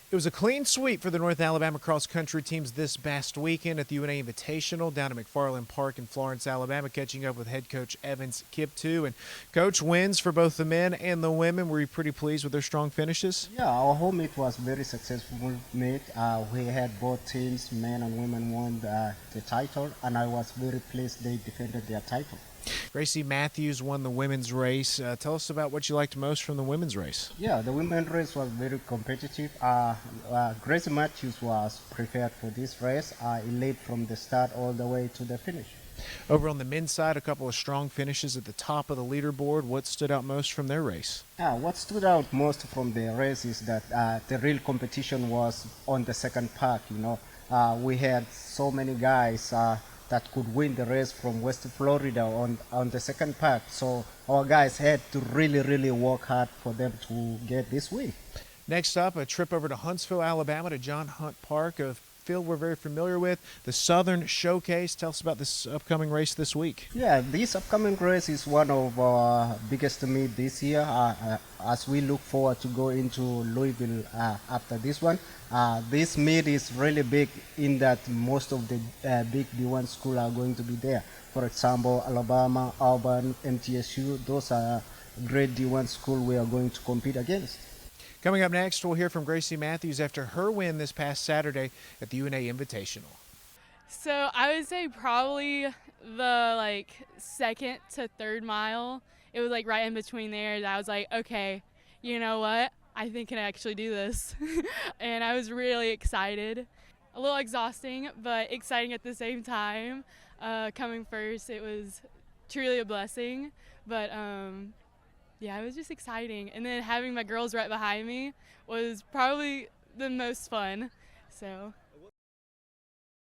It was a clean sweep for the North Alabama cross country teams this past weekend at the UNA Invitational down at McFarland Park in Florence, Alabama, catching up with head coach Evans Kiptoo. And coach, wins for both the men and the women. Were you pretty pleased with their strong finishes? Yeah, our home meet was very successful meet. We had both teams, men and women, won the title, and I was very pleased they defended their title. Gracie Matthews won the women's race. Tell us about what you liked most from the women's race. Yeah, the women's race was very competitive. Gracie Matthews was prepared for this race. He led from the start all the way to the finish. Over on the men's side, a couple of strong finishes at the top of the leaderboard. What stood out most from their race? What stood out most from the race is that the real competition was on the second part. We had so many guys that could win the race from West Florida on the second part. So our guys had to really work hard for them to get this win. Next up, a trip over to Huntsville, Alabama to John Hunt Park, a field we're very familiar with, the Southern Showcase. Tell us about this upcoming race this week. Yeah, this upcoming race is one of our biggest meet this year. As we look forward to go into Louisville after this one. This meet is really big in that most of the big D1 schools are going to be there. For example, Alabama, Auburn, MTSU, those are great D1 schools we are going to compete against. Coming up next, we'll hear from Gracie Matthews after her win this past Saturday at the UNA Invitational. So I would say probably the second to third mile. It was right in between there. I was like, okay, you know what? I think I can actually do this. And I was really excited. A little exhausting, but exciting at the same time. Coming first, it was truly a blessing. But yeah, it was just exciting. And then having my girls right behind me was probably the most fun. So